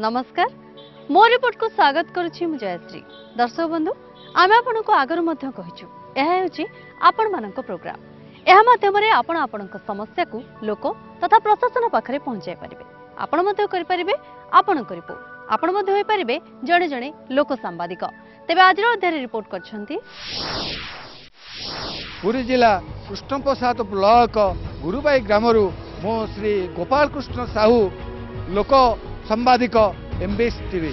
नमस्कार मो रिपोर्ट को स्वागत करुछि मु जयश्री। दर्शक बंधु आमे आपनको आगरु मध्य कहिछु एहा हेउछि आपण मानक प्रोग्राम। एहा माध्यमरे आपण आपणक समस्या को लोक तथा प्रशासन पाखरे पहुंचाई परिबे। आपण मध्य करि परिबे आपणक रिपोर्ट आपण मध्य होई परिबे जणे जणे लोक सांबादिक। तेबे आजिर अध्याय रिपोर्ट करछंती पुरी जिला कृष्णप्रसाद ब्लॉक गुरुबाई ग्रामरू मो श्री गोपाल कृष्ण साहू लोक संवादिक MBS TV.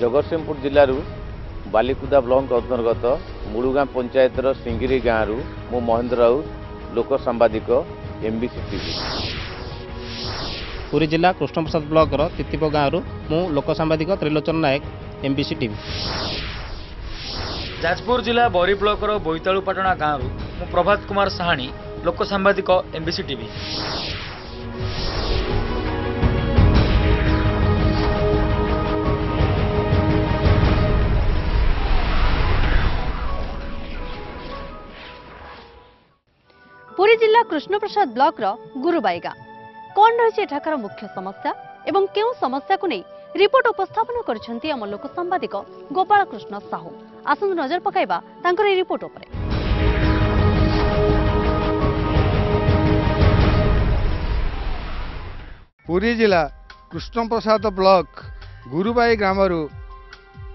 Jagatsinghpur जिलूर Balikuda block अंतर्गत मुड़ुगा पंचायतर सिंगिरी गाँव मो महेंद्र राउत लोक सांबादिक एमबीसी टीवी। पुरी जिला कृष्णप्रसाद ब्लॉक तितिप गाँव मु लोक सांबादिक त्रिलोचन नायक एमबीसी टीवी। जाजपुर जिला बरी ब्लॉक बोईतालुपाटଣା गाँव मु प्रभात कुमार साहानी लोक सांबादिक एमबीसी टीवी। पुरी जिला कृष्णप्रसाद ब्लॉक गुरुबाई गाँ कौन रही एठाकार मुख्य समस्या एवं केउ समस्या को नहीं रिपोर्ट उपस्थापन करछंती आम लोक सांबादिक गोपाल कृष्ण साहू। आसंतु नजर पकाइबा तांकर रिपोर्ट उपरे। पुरी जिला कृष्णप्रसाद ब्लॉक गुरुबाई ग्रामरू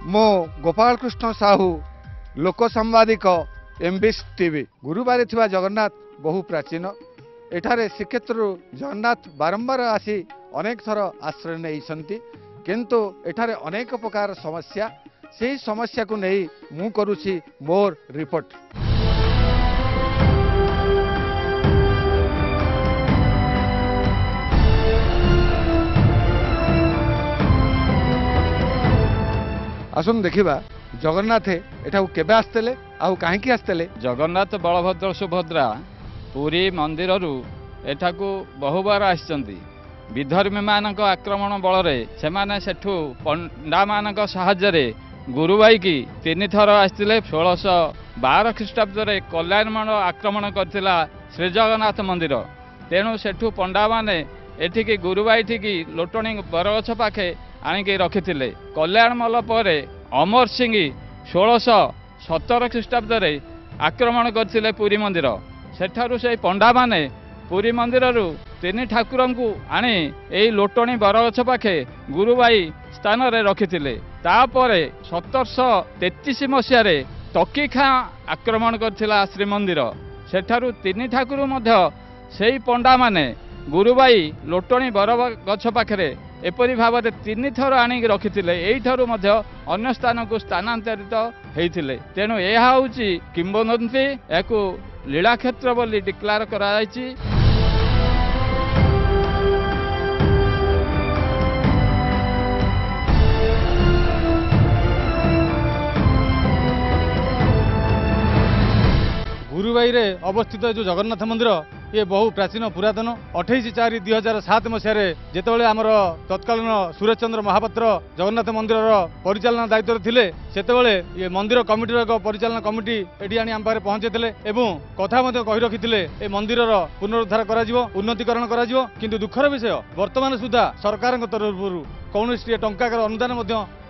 मो गोपाल कृष्ण साहू लोक सांबादिक एमबीएस टीवी। गुरुबाई थिबा जगन्नाथ बहु प्राचीन एठारे श्रीक्षेत्र जगन्नाथ बारंबार आसी अनेक थर आश्रय नहीं किंतु एठारे अनेक प्रकार समस्या से समस्या को नहीं मु करुछि मोर रिपोर्ट। आसुन देखिबा जगन्नाथ एठा केबे आस्तले आउ काहेकि आस्तले। जगन्नाथ बलभद्र सुभद्रा पुरी मंदिर एठाकू बहुबार आसिचंती। विधर्मी मानक आक्रमण बलरे सेमाने सेठू पंडा मानक सहायरे गुरुबाई की 3 थर आसिले। 1612 ख्रीष्टाब्द कल्याण आक्रमण करथिला श्री जगन्नाथ मंदिर। तेणु सेठू पंडा माने एठिकी गुरुबाई ठिकी लोटणी बरगछ पाखे आनिकी रखिथिले। कल्याण मल परे अमर सिंह 1617 ख्रीष्टाब्द आक्रमण करथिले पुरी मंदिर। सेठारु से पंडा माने पुरी मंदिर 3 ठाकुर को आनी यही लोटणी बरगछ पाखे गुरुबाई स्थान रे रखिथिले। तापरे 1733 मसीह टकी खाँ आक्रमण करथिला श्रीमंदिर। सेठारु 3 ठाकुर मध्य सेही पंडा माने गुरुबाई लोटणी बरगछ पाखे एपरी भाव में 3 थर आनिक रखिथिले। एही ठारू मध्य अन्य स्थान को स्थानांतरित होइथिले। तेणु यह होउची किंवदंती याकू लीला क्षेत्र बोली डिक्लेयर कराइछि। गुरुबाई रे अवस्थित जो जगन्नाथ मंदिर ये बहु प्राचीन पुरातन 28/4/2007 मसीह जेतबेले आमर तत्कालीन सुरेश चंद्र महापात्र जगन्नाथ मंदिर परिचालना दायित्व थिले सेतबेले ये मंदिर कमिटी एक परिचालना कमिटी एडी आनी आम पारे पहुंचेथिले एवं कथा मध्य कहि रखिथिले ए मंदिर पुनरुद्धार करा जिवो उन्नतीकरण करा जिवो। किंतु दुखर विषय वर्तमान सुधा सरकार तरफरु कौनसी टंकार अनुदान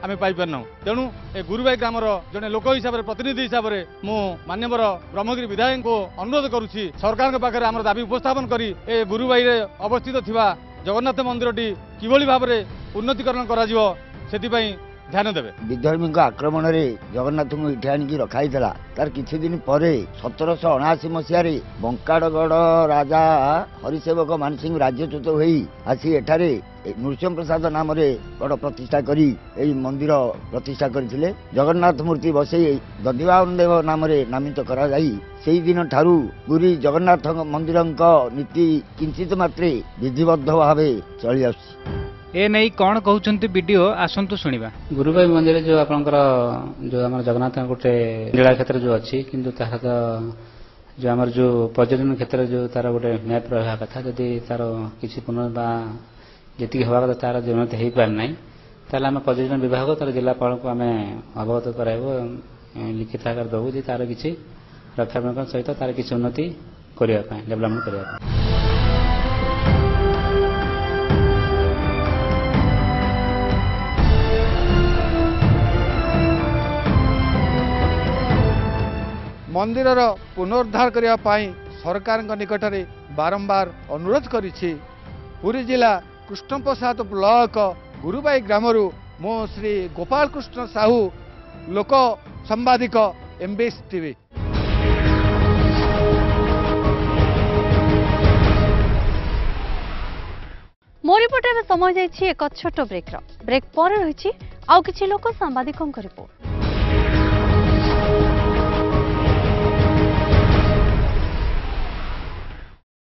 आम पाइपारना। तेणु ए गुरुबाई ग्रामर जड़े लोक हिसाब से प्रतिनिधि हिसाब से मु मान्यवर ब्रह्मगिरी विधायक को अनुरोध करुच्ची सरकार पाखे आम दाबी उपस्थापन करी ए गुरुबाई रे अवस्थित थिबा जगन्नाथ मंदिरटी किभली भाव में उन्नतीकरण करा जिवो सेतिपई ध्यान देवे। विधर्मी आक्रमण में जगन्नाथ को इठे आनिक रखाई तार किछि दिन पर 1779 मसीह बंकाड़गढ़ राजा हरिसेवक मानसिंह राज्यच्युत होई आसी एठारे नृसिंह प्रसाद नाम बड़ प्रतिष्ठा करी एई मंदिर प्रतिष्ठा करथिले। जगन्नाथ मूर्ति बसई दधिवामन देव नाम नामित करा जाई सेई दिन ठारू पुरी जगन्नाथ मंदिर नीति किंचित मात्रे विधिबद्ध भाव चली आसुछि। ए नहीं कौन कहते वीडियो आसतु शुणा। गुरुबाई मंदिर जो आपंकर जो आम जगन्नाथ गोटे लीला क्षेत्र जो अच्छी किंतु तार तो जो आम जो पर्यटन क्षेत्र जो तार गोटे मैप रहा कथा जदि तार किसी पुनर्बा जी हवा कथा तार उन्नति हो पारना ताल आम पर्यटन विभाग तार जिलापाल को आम अवगत कराइबो लिखित आकार दबू जी तार किसी रक्षाबंधन सहित तार किसी उन्नति करने डेभलपमेंट करने। मंदिरर पुनरुद्धार करने पाई सरकार निकट में बारंबार अनुरोध करिछि। पुरी जिला कृष्णप्रसाद ब्लॉक गुरुबाई ग्रामरू मो श्री गोपाल कृष्ण साहू लोक संवादिक एमबीएस टीवी। मो रिपोर्टर समय जाइछि एक छोट ब्रेक पर रही आउ किछि लोक सांबादिकों रिपोर्ट।